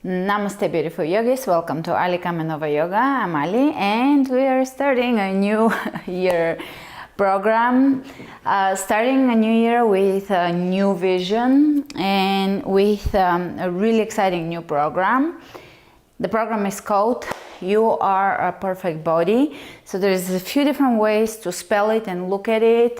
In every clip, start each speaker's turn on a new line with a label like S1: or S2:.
S1: Namaste, beautiful yogis. Welcome to Ali Kamenova Yoga. I'm Ali, and we are starting a new year program. Starting a new year with a new vision and with a really exciting new program. The program is called You Are a Perfect Body. So there's a few different ways to spell it and look at it.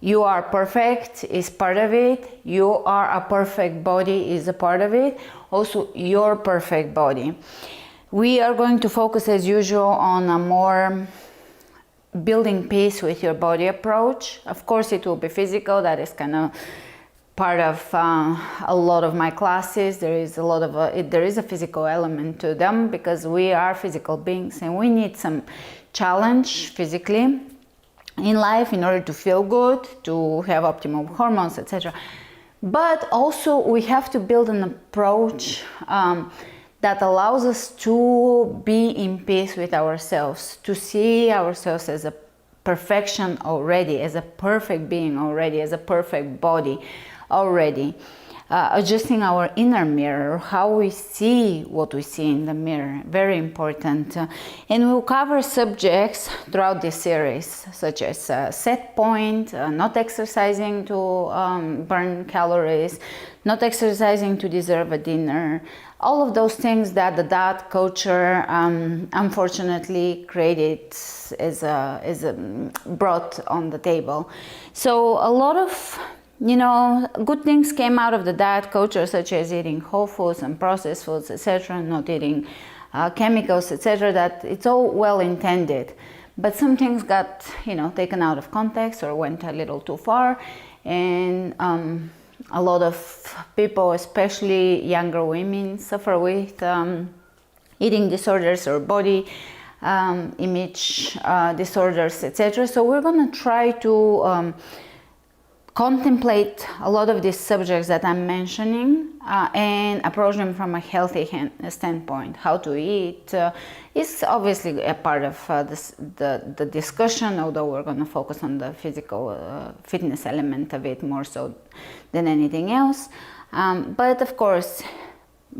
S1: You are perfect is part of it. You are a perfect body is a part of it. Also, your perfect body. We are going to focus as usual on a more building peace with your body approach. Of course, it will be physical. That is kind of part of a lot of my classes. There is a physical element to them because we are physical beings and we need some challenge physically in life in order to feel good, to have optimal hormones, etc. But also we have to build an approach that allows us to be in peace with ourselves, to see ourselves as a perfection already, as a perfect being already, as a perfect body already. Adjusting our inner mirror, how we see what we see in the mirror, very important. And we'll cover subjects throughout this series, such as set point, not exercising to burn calories, not exercising to deserve a dinner, all of those things that the diet culture unfortunately created brought on the table. So a lot of good things came out of the diet culture, such as eating whole foods and processed foods, etc., not eating chemicals, etc., that it's all well intended. But some things got, taken out of context or went a little too far. And a lot of people, especially younger women, suffer with eating disorders or body image disorders, etc. So we're going to try to contemplate a lot of these subjects that I'm mentioning and approach them from a healthy standpoint. How to eat is obviously a part of the discussion, although we're going to focus on the physical fitness element of it more so than anything else. But of course,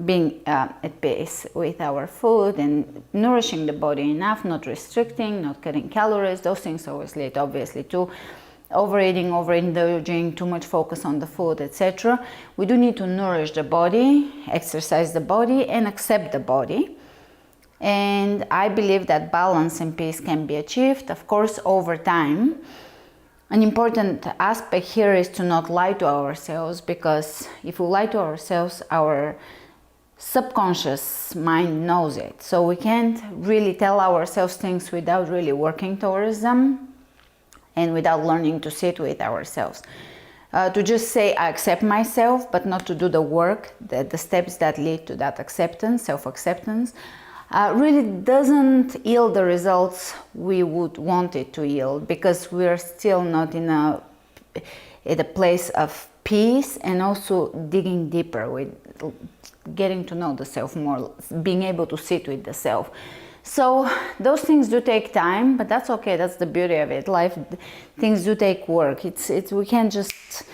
S1: being at peace with our food and nourishing the body enough, not restricting, not cutting calories, those things always lead obviously to overeating, overindulging, too much focus on the food, etc. We do need to nourish the body, exercise the body, and accept the body. And I believe that balance and peace can be achieved, of course, over time. An important aspect here is to not lie to ourselves, because if we lie to ourselves, our subconscious mind knows it. So we can't really tell ourselves things without really working towards them and without learning to sit with ourselves. To just say I accept myself, but not to do the work, the steps that lead to that acceptance, self-acceptance, really doesn't yield the results we would want it to yield, because we're still not in a place of peace and also digging deeper with getting to know the self more, being able to sit with the self. So those things do take time, but that's okay. That's the beauty of it. Life, things do take work. We can't just,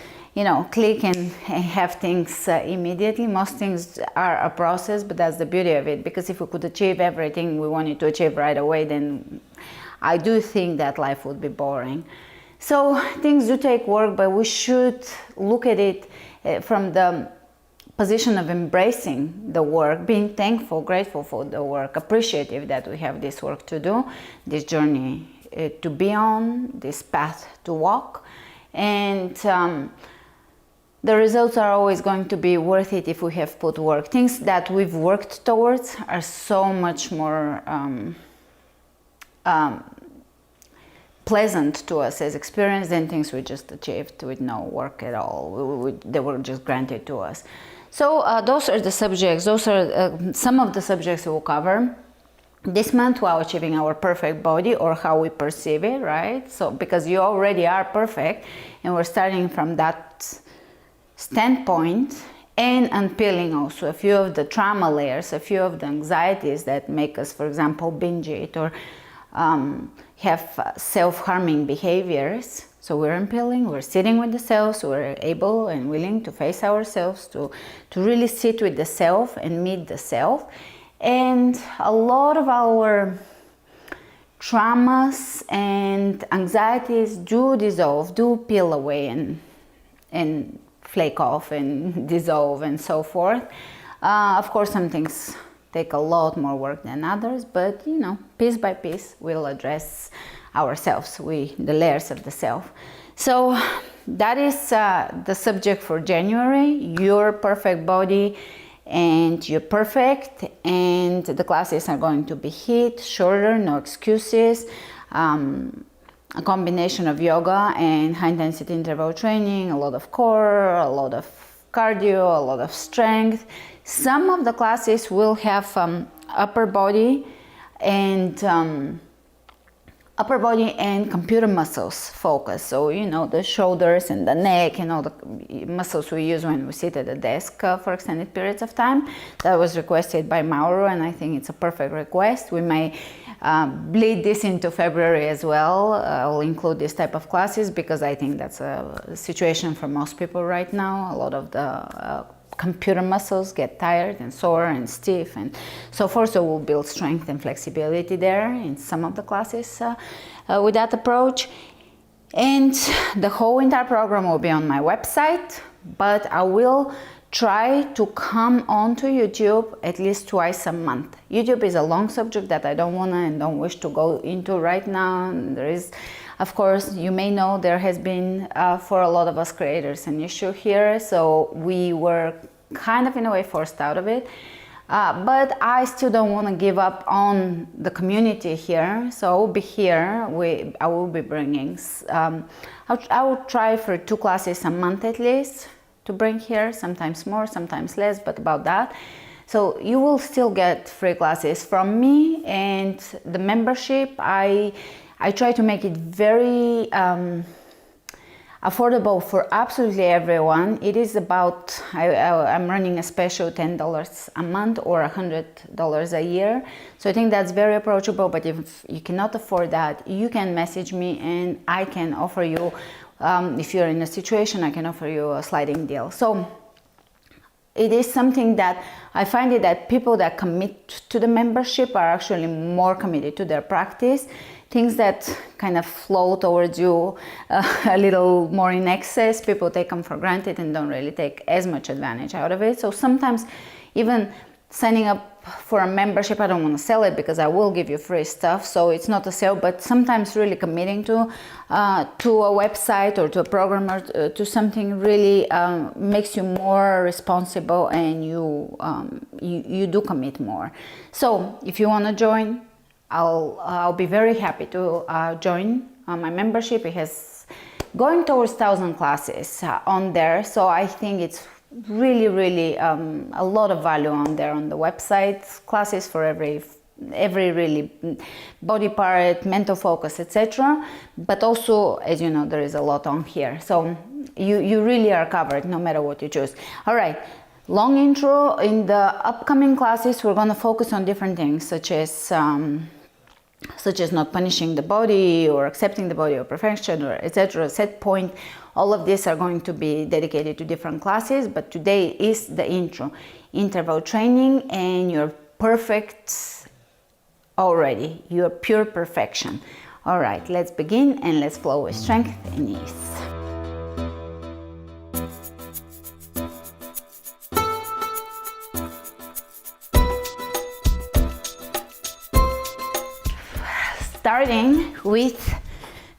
S1: click and have things immediately. Most things are a process, but that's the beauty of it. Because if we could achieve everything we wanted to achieve right away, then I do think that life would be boring. So things do take work, but we should look at it from the position of embracing the work, being thankful, grateful for the work, appreciative that we have this work to do, this journey to be on, this path to walk. And the results are always going to be worth it if we have put work. Things that we've worked towards are so much more pleasant to us as experience than things we just achieved with no work at all. They were just granted to us. So those are the subjects, those are some of the subjects we'll cover this month while achieving our perfect body, or how we perceive it, right? So because you already are perfect, and we're starting from that standpoint, and unpeeling also a few of the trauma layers, a few of the anxieties that make us, for example, binge eat, or have self-harming behaviors. So we're impelling, we're sitting with the self, so we're able and willing to face ourselves, to really sit with the self and meet the self. And a lot of our traumas and anxieties do dissolve, do peel away and flake off and dissolve and so forth. Of course, some things take a lot more work than others, but you know, piece by piece, we'll address ourselves, the layers of the self. So that is the subject for January, your perfect body, and you're perfect. And the classes are going to be HIIT, shorter, no excuses, a combination of yoga and high intensity interval training, a lot of core, a lot of cardio, a lot of strength. Some of the classes will have upper body and computer muscles focus. So, you know, the shoulders and the neck and all the muscles we use when we sit at the desk for extended periods of time. That was requested by Mauro, and I think it's a perfect request. We may bleed this into February as well. I'll include this type of classes because I think that's a situation for most people right now. A lot of the computer muscles get tired and sore and stiff and so forth, so we'll build strength and flexibility there in some of the classes with that approach. And the whole entire program will be on my website, but I will try to come onto YouTube at least twice a month. YouTube is a long subject that I don't want to and don't wish to go into right now. There is, of course, you may know there has been for a lot of us creators an issue here, so we were kind of in a way forced out of it. But I still don't want to give up on the community here, so I will be here. I will be bringing, I will try for 2 classes a month at least to bring here, sometimes more, sometimes less, but about that. So you will still get free classes from me, and the membership, I try to make it very affordable for absolutely everyone. It is about, I'm running a special $10 a month or $100 a year. So I think that's very approachable, but if you cannot afford that, you can message me and I can offer you, if you're in a situation, I can offer you a sliding deal. So it is something that I find it that people that commit to the membership are actually more committed to their practice. Things that kind of flow towards you a little more in excess, people take them for granted and don't really take as much advantage out of it. So sometimes even signing up for a membership, I don't want to sell it because I will give you free stuff, so it's not a sale, but sometimes really committing to a website or to a program or to something really makes you more responsible, and you do commit more. So if you want to join, I'll be very happy to join my membership. It has going towards 1,000 classes on there, so I think it's really a lot of value on there on the website. Classes for every really body part, mental focus, etc. But also, as you know, there is a lot on here, so you really are covered no matter what you choose. All right, long intro. In the upcoming classes, we're going to focus on different things, such as not punishing the body or accepting the body or perfection or etc. Set point. All of these are going to be dedicated to different classes, but today is the intro. Interval training, and you're perfect already. You're pure perfection. All right, let's begin and let's flow with strength and ease. Starting with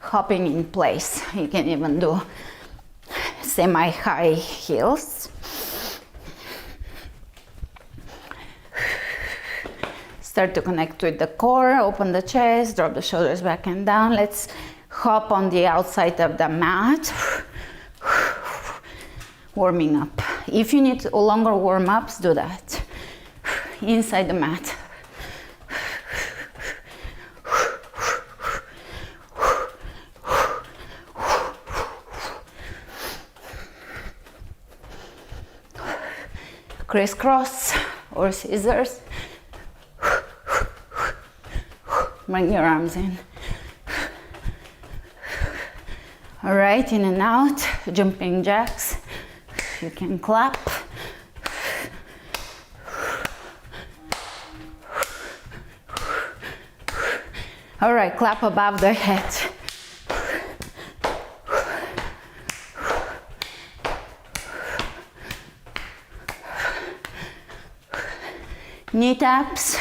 S1: hopping in place. You can even do semi-high heels. Start to connect with the core, open the chest, drop the shoulders back and down. Let's hop on the outside of the mat. Warming up. If you need longer warm-ups, do that. Inside the mat. Crisscross or scissors. Bring your arms in. All right, in and out, jumping jacks. You can clap. All right, clap above the head. Knee taps.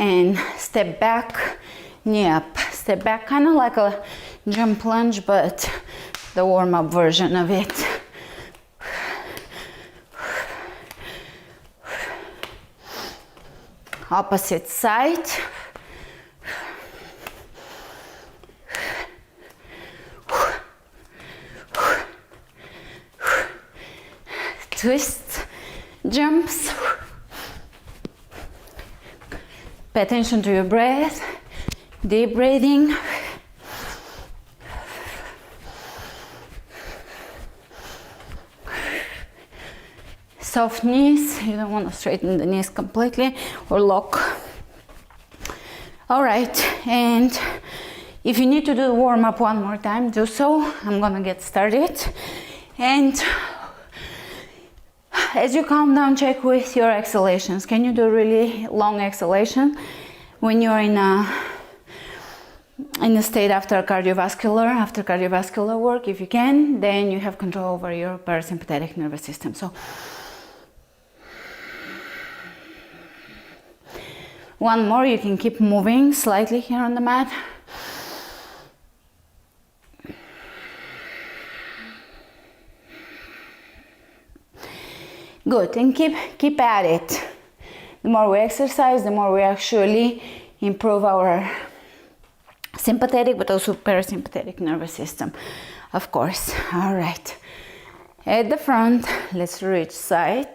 S1: And step back, knee up. Step back, kind of like a jump lunge, but the warm-up version of it. Opposite side. Twist, jumps. Pay attention to your breath. Deep breathing. Soft knees. You don't want to straighten the knees completely or lock. All right, and if you need to do the warm-up one more time, do so. I'm gonna get started. And as you calm down, check with your exhalations. Can you do really long exhalation when you're in a state after cardiovascular work? If you can, then you have control over your parasympathetic nervous system. So one more, you can keep moving slightly here on the mat. Good, and keep at it. The more we exercise, the more we actually improve our sympathetic but also parasympathetic nervous system, of course. All right, at the front, let's reach side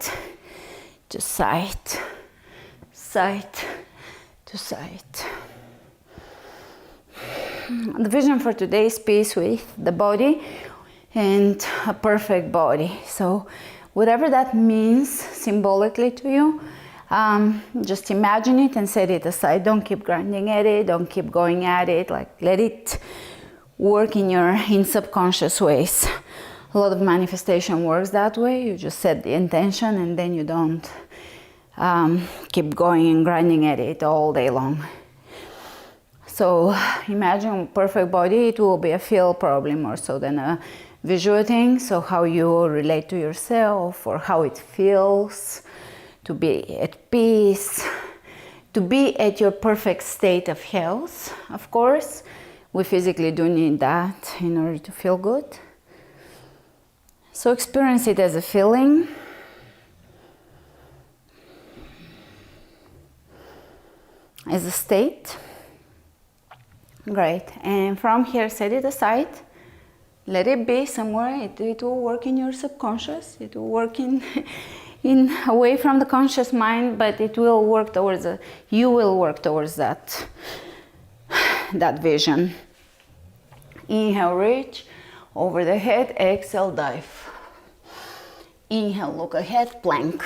S1: to side, side to side. The vision for today is peace with the body and a perfect body. So whatever that means symbolically to you, just imagine it and set it aside. Don't keep grinding at it, don't keep going at it, like let it work in subconscious ways. A lot of manifestation works that way. You just set the intention and then you don't keep going and grinding at it all day long. So imagine a perfect body. It will be a feel probably more so than a visual thing. So how you relate to yourself or how it feels to be at peace, to be at your perfect state of health. Of course, we physically do need that in order to feel good. So experience it as a feeling. As a state. Great. And from here, set it aside. Let it be somewhere. It will work in your subconscious. It will work in away from the conscious mind, but it will work towards you will work towards that vision. Inhale, reach over the head. Exhale, dive. Inhale, look ahead, plank.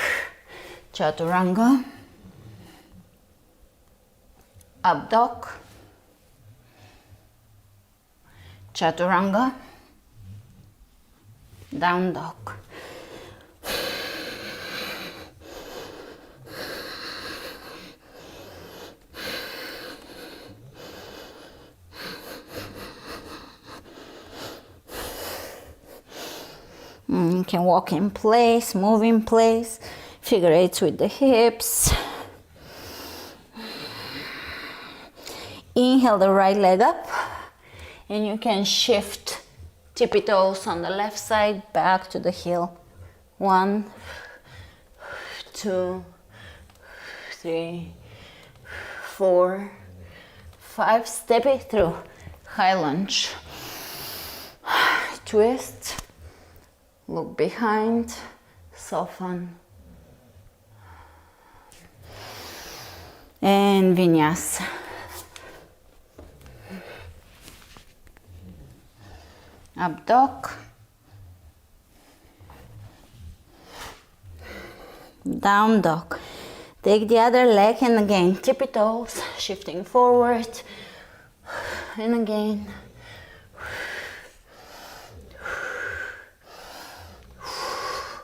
S1: Chaturanga. Up dog. Chaturanga. Down dog. You can walk in place, move in place, figure eights with the hips. Inhale the right leg up, and you can shift tippy toes on the left side back to the heel. 1, 2, 3, 4, 5. Step it through. High lunge. Twist. Look behind. Soften. And and Vinyasa. Up dog, down dog. Take the other leg and again tippy toes, shifting forward, and again.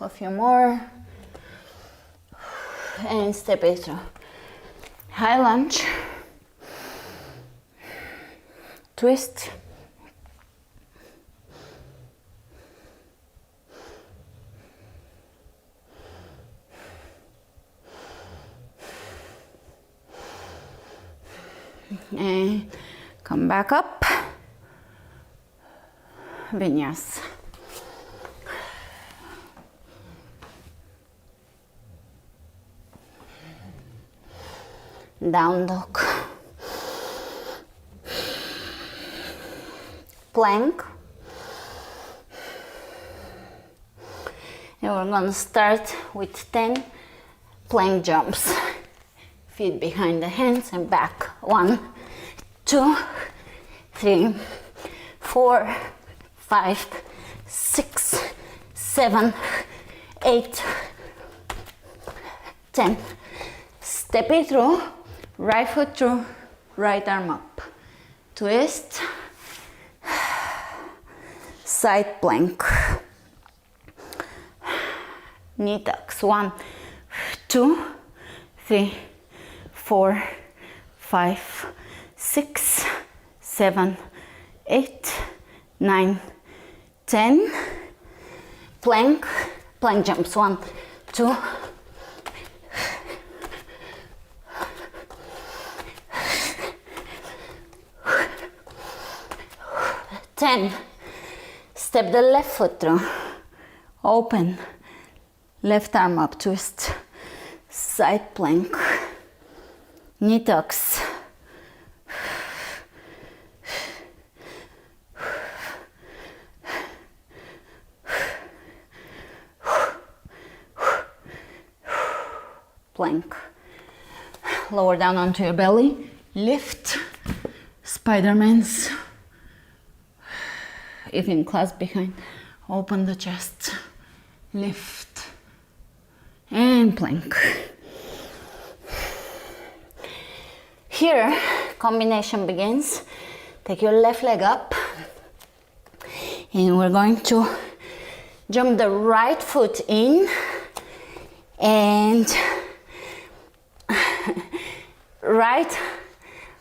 S1: A few more, and step it through. High lunge, twist, and come back up, Vinyasa. Down dog, plank, and we're going to start with 10 plank jumps. Feet behind the hands and back. 1, 2, 3, 4, 5, 6, 7, 8, 10. Step it through. Right foot through, right arm up. Twist, side plank. Knee tucks. 1, 2, 3, 4, 5, 6, 7, 8, 9, 10. Plank, plank jumps. 1, 2, 10. Step the left foot through. Open. Left arm up, twist. Side plank. Knee tucks. Plank. Lower down onto your belly. Lift. Spider-Man's. If in clasp behind, open the chest, lift, and plank. Here, combination begins. Take your left leg up, and we're going to jump the right foot in, and right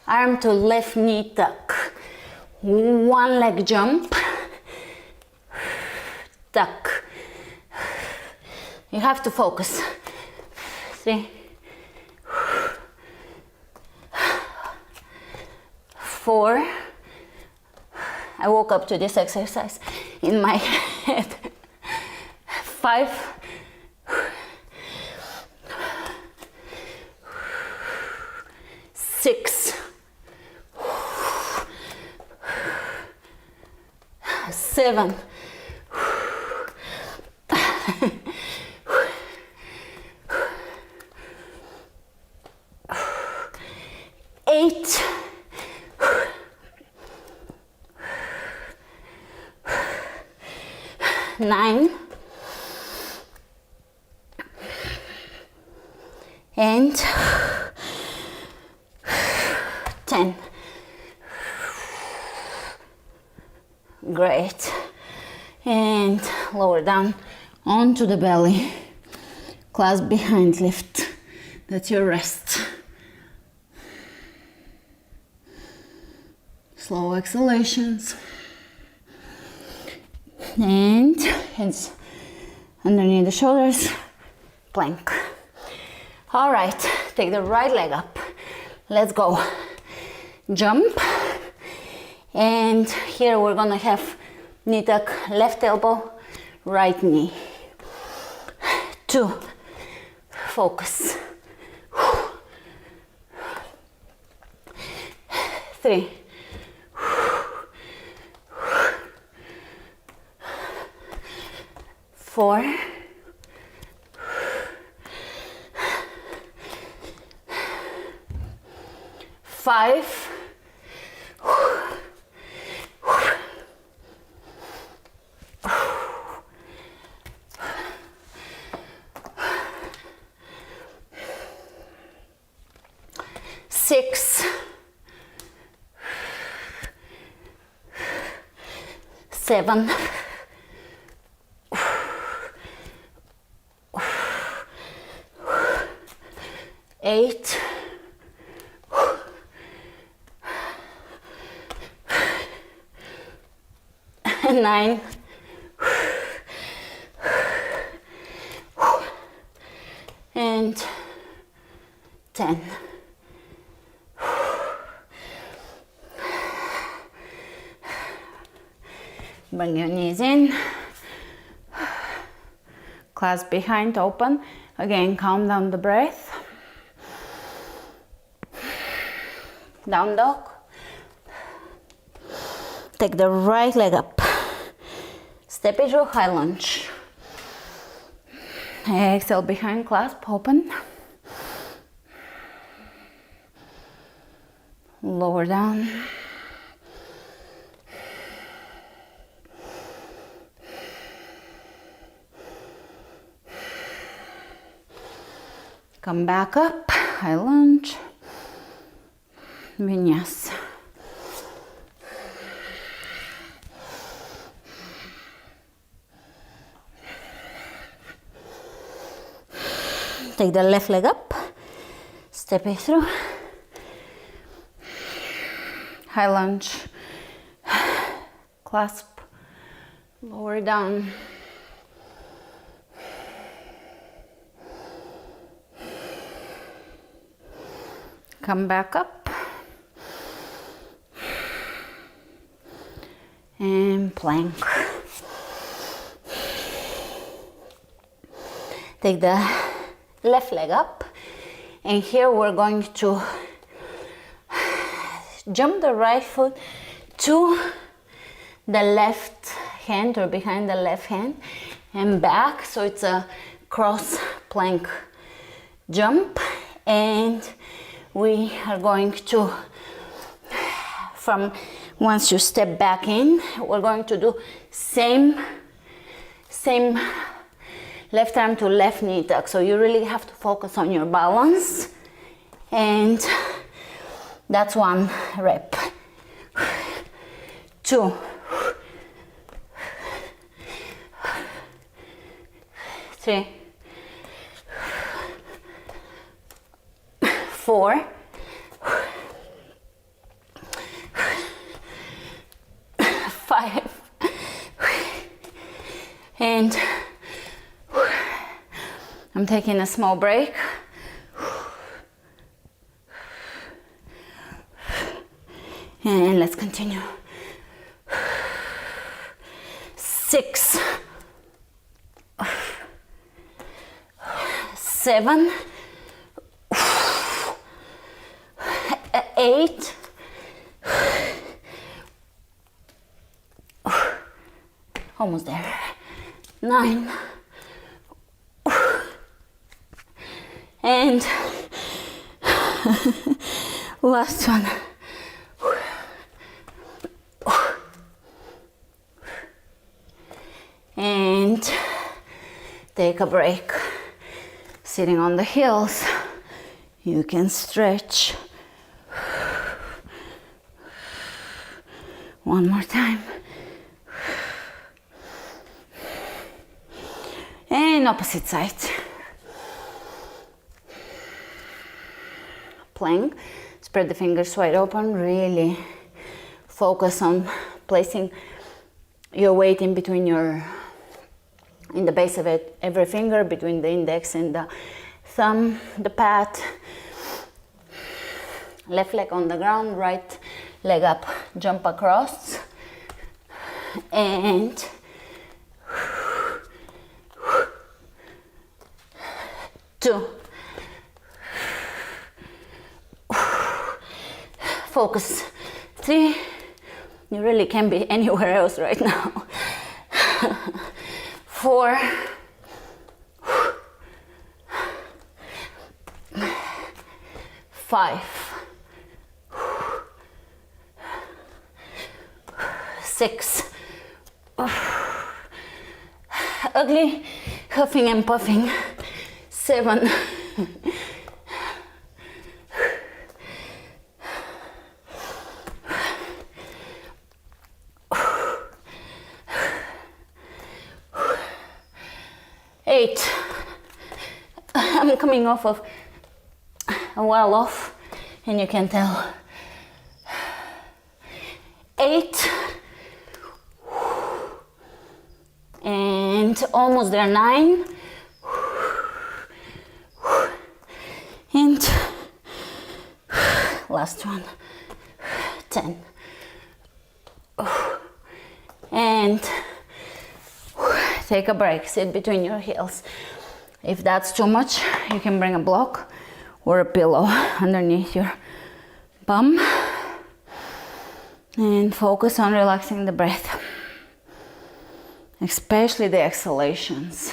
S1: arm to left knee tuck. One leg jump. Tuck. You have to focus. 3, 4. I woke up to this exercise in my head. 5. 6. 7. 8. 9. And 10. Great. And lower down onto the belly. Clasp behind, lift. That's your rest. Slow exhalations. And hands underneath the shoulders. Plank. All right, take the right leg up. Let's go. Jump. And here we're gonna have knee tuck, left elbow, right knee. 2. Focus. 3. 4. 5. 5, 6, 7, 8, 9, and 10. Bring your knees in, clasp behind, open. Again, calm down the breath. Down dog. Take the right leg up. Step into a high lunge. Exhale behind, clasp, open. Lower down. Come back up, high lunge. Vinyasa. Take the left leg up, step it through, high lunge, clasp, lower down, come back up, and plank. Take the left leg up, and here we're going to jump the right foot to the left hand or behind the left hand and back, so it's a cross plank jump. And we are going to, from once you step back in, we're going to do same left arm to left knee tuck. So you really have to focus on your balance, and that's 1 rep. 2, 3, 4, 5, and I'm taking a small break. And let's continue. 6, 7, 8, 'almost there, 9, and last one. And take a break. Sitting on the heels, you can stretch. One more time. And opposite side. Plank. Spread the fingers wide open. Really focus on placing your weight in between in the base of every finger, between the index and the thumb, the pad. Left leg on the ground, right leg up, jump across, and two. Focus. 3. You really can't be anywhere else right now. 4. 5. 6. Ugly huffing and puffing. 7. 8. I'm coming off of a while off, and you can tell. 8. And almost there. 9. And last one. 10. And take a break, sit between your heels. If that's too much, you can bring a block or a pillow underneath your bum and focus on relaxing the breath, especially the exhalations.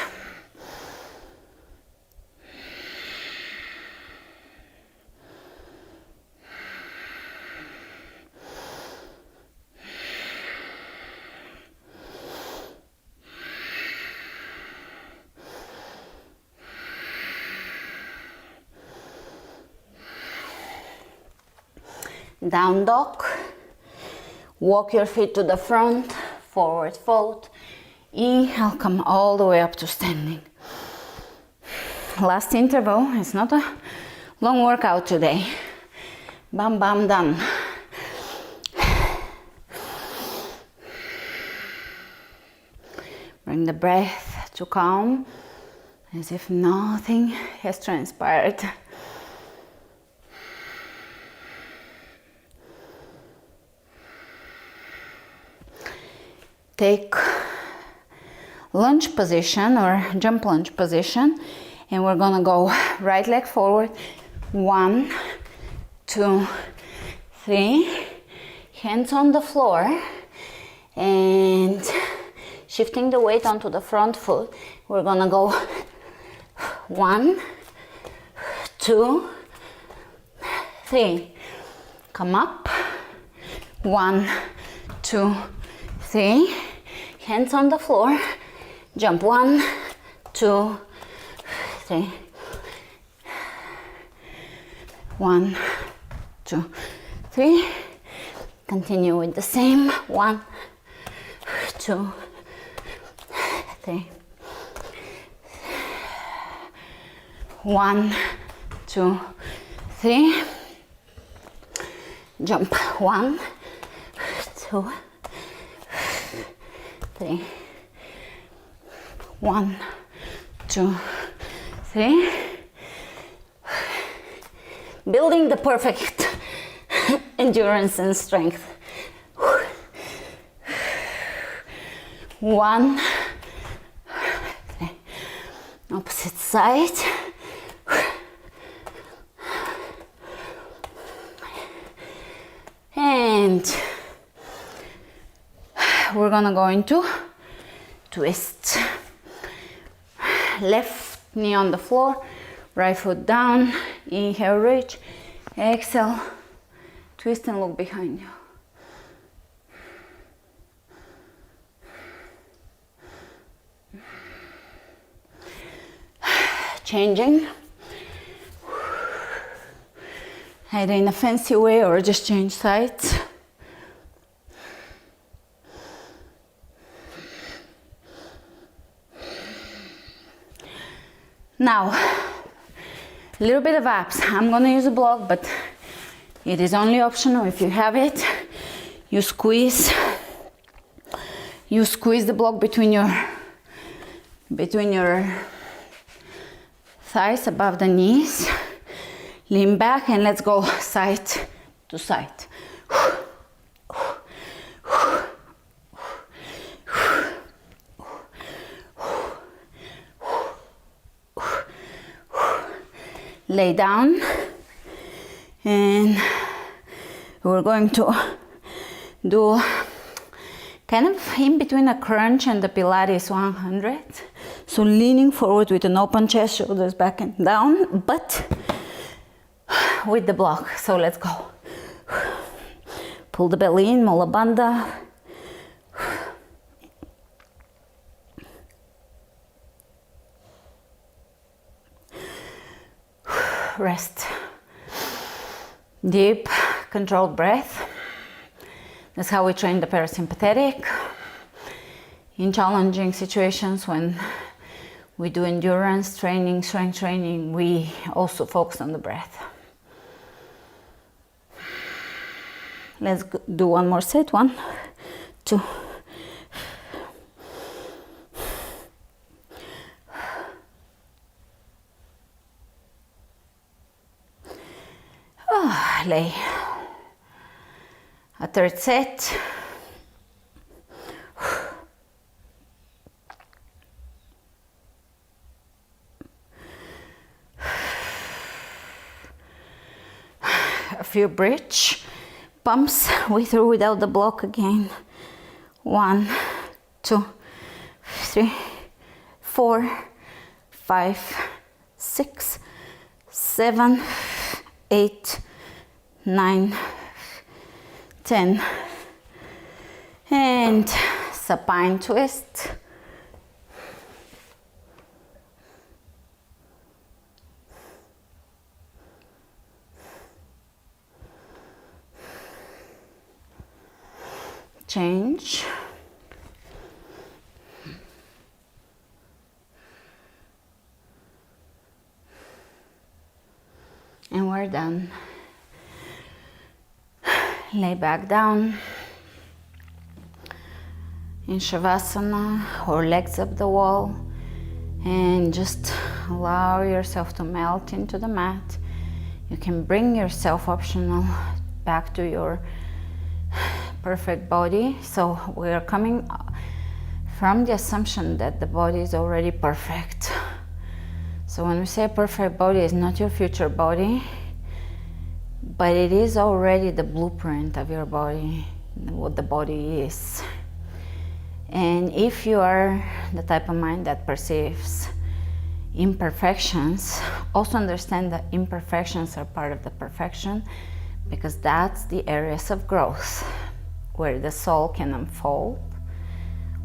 S1: Down dog. Walk your feet to the front, forward fold. Inhale, come all the way up to standing. Last interval. It's not a long workout today. Bam, bam, done. Bring the breath to calm, as if nothing has transpired. Take lunge position or jump lunge position, and we're gonna go right leg forward. 1, 2, 3. Hands on the floor, and shifting the weight onto the front foot. We're gonna go 1, 2, 3. Come up. 1, 2, 3. Hands on the floor. Jump. 1, 2, 3. 1, 2, 3. Continue with the same. 1, 2, 3. 1, 2, 3. Jump. 1, 2, 3. 1, 2, 3. Building the perfect endurance and strength. 1, 3. Opposite side. And we're gonna go into twist. Left knee on the floor, right foot down. Inhale, reach. Exhale, twist and look behind you. Changing. Either in a fancy way or just change sides. Now, a little bit of abs. I'm gonna use a block, but it is only optional. If you have it, you squeeze the block between your thighs above the knees. Lean back and let's go side to side. Lay down, and we're going to do kind of in between a crunch and the Pilates 100. So leaning forward with an open chest, shoulders back and down, but with the block. So let's go. Pull the belly in, Mula Bandha. rest. Deep, controlled breath. That's how we train the parasympathetic. In challenging situations, when we do endurance training, strength training, we also focus on the breath. Let's do one more set. 1, 2. Lay. A third set. A few bridge pumps with or without the block again. 1, 2, 3, 4, 5, 6, 7, 8, 9, 10. And supine twist. Change. And we're done. Lay back down in Shavasana or legs up the wall, and just allow yourself to melt into the mat. You can bring yourself optional back to your perfect body. So we are coming from the assumption that the body is already perfect. So when we say perfect body, it's not your future body, but it is already the blueprint of your body, what the body is. And if you are the type of mind that perceives imperfections, also understand that imperfections are part of the perfection, because that's the areas of growth where the soul can unfold,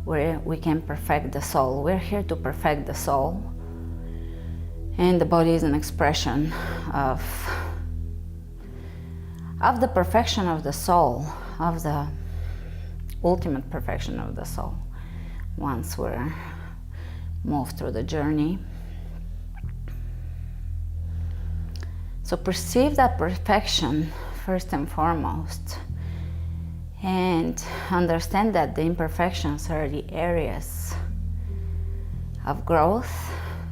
S1: where we can perfect the soul. We're here to perfect the soul, and the body is an expression of the perfection of the soul, of the ultimate perfection of the soul, once we're moved through the journey. So perceive that perfection first and foremost, and understand that the imperfections are the areas of growth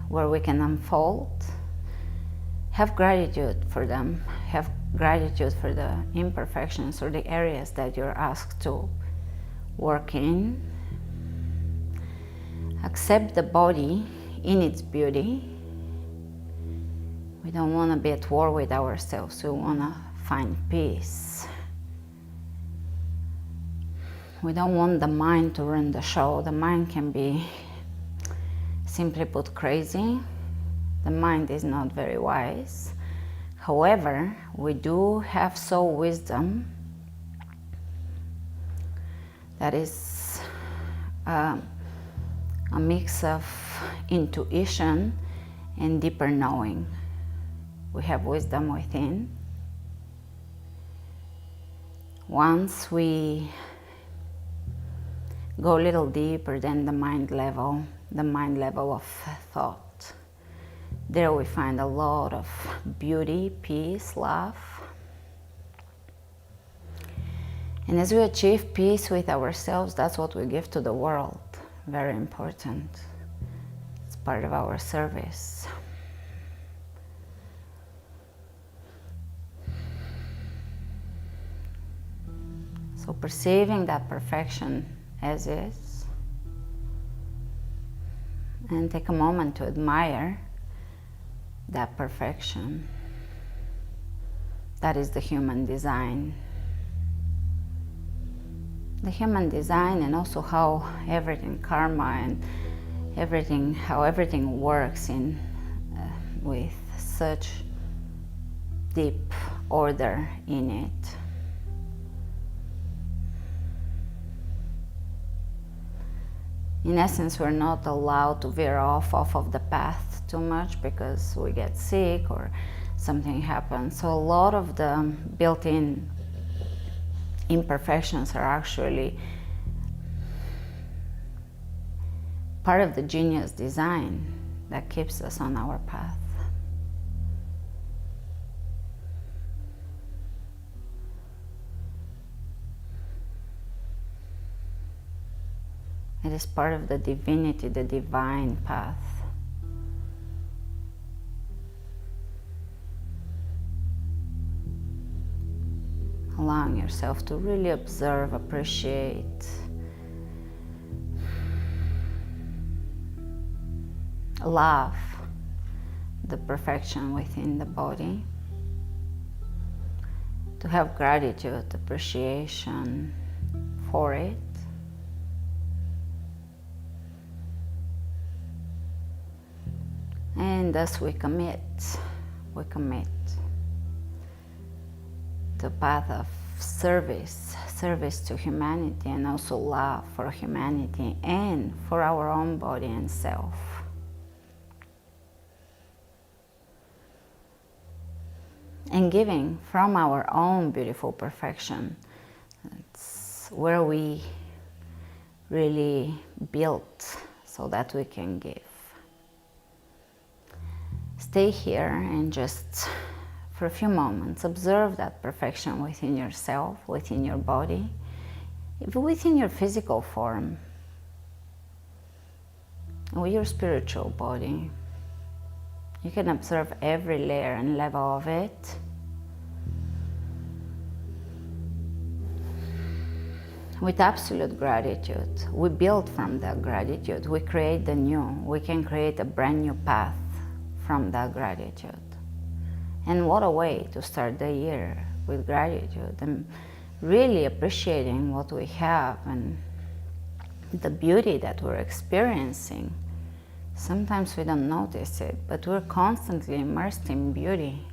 S1: where we can unfold. Have gratitude for them. Have gratitude for the imperfections or the areas that you're asked to work in. Accept the body in its beauty. We don't want to be at war with ourselves. We want to find peace. We don't want the mind to run the show. The mind can be, simply put, crazy. The mind is not very wise. However, we do have soul wisdom that is a mix of intuition and deeper knowing. We have wisdom within. Once we go a little deeper than the mind level of thought, there we find a lot of beauty, peace, love. And as we achieve peace with ourselves, that's what we give to the world. Very important. It's part of our service. So perceiving that perfection as is, and take a moment to admire that perfection. That is the human design. The human design, and also how everything, karma and everything, how everything works in with such deep order in it. In essence, we're not allowed to veer off of the path too much because we get sick or something happens. So a lot of the built-in imperfections are actually part of the genius design that keeps us on our path. It is part of the divinity, the divine path. Allowing yourself to really observe, appreciate, love the perfection within the body, to have gratitude, appreciation for it. And thus we commit the path of service to humanity, and also love for humanity and for our own body and self. And giving from our own beautiful perfection. That's where we really built so that we can give. Stay here and just for a few moments observe that perfection within yourself, within your body, within your physical form, with your spiritual body. You can observe every layer and level of it. With absolute gratitude. We build from that gratitude. We create the new. We can create a brand new path from that gratitude. And what a way to start the year, with gratitude and really appreciating what we have and the beauty that we're experiencing. Sometimes we don't notice it, but we're constantly immersed in beauty.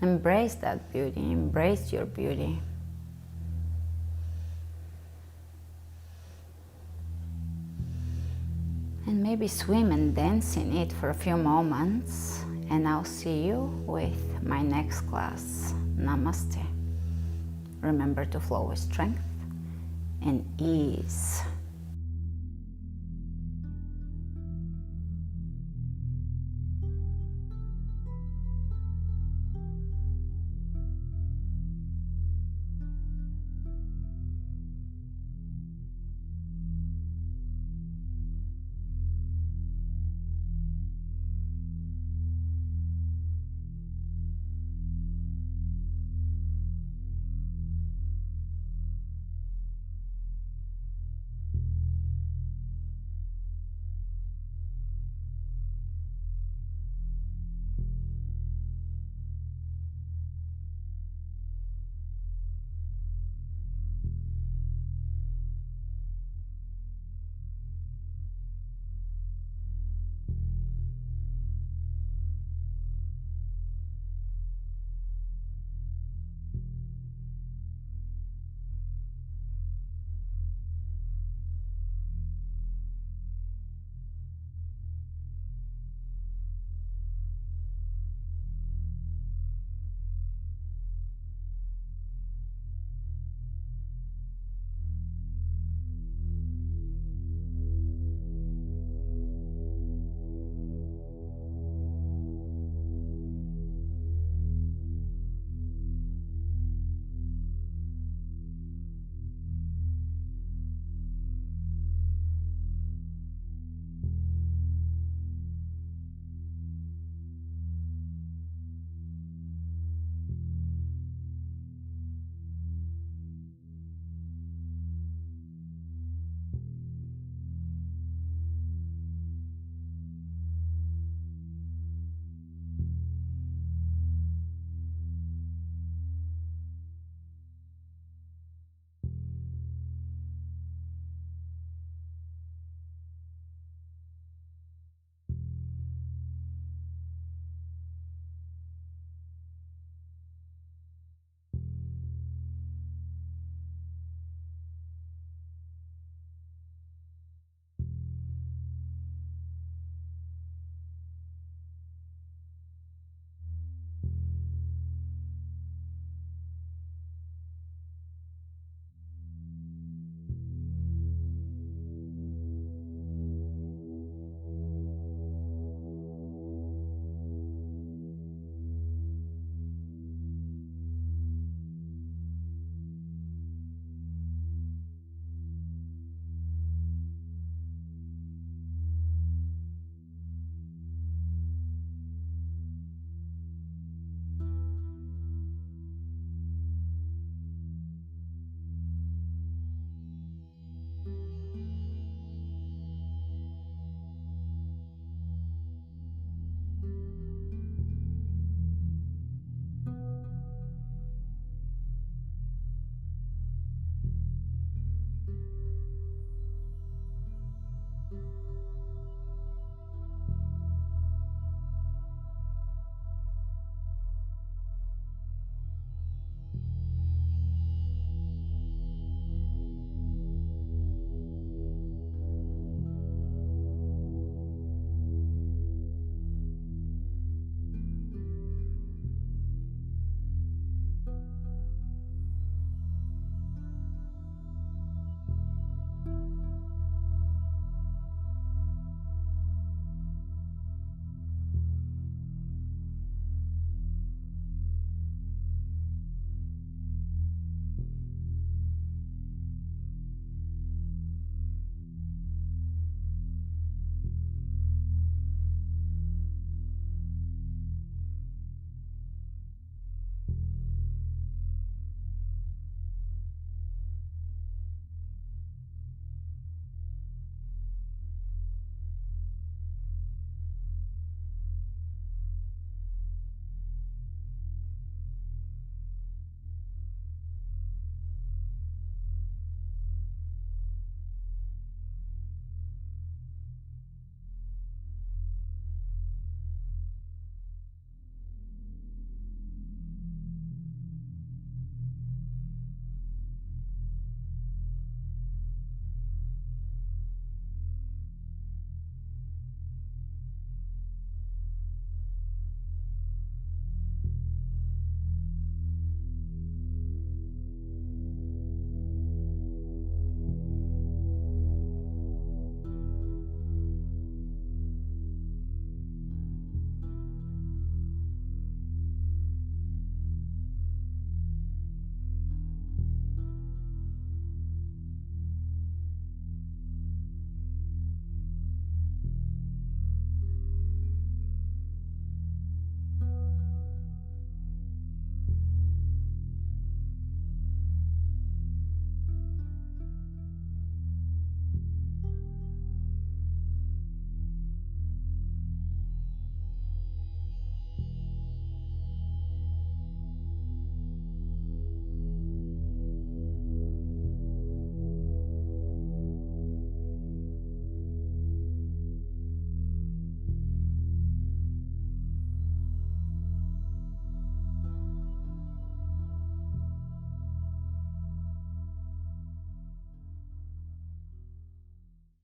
S1: Embrace that beauty, embrace your beauty. And maybe swim and dance in it for a few moments, and I'll see you with my next class. Namaste. Remember to flow with strength and ease.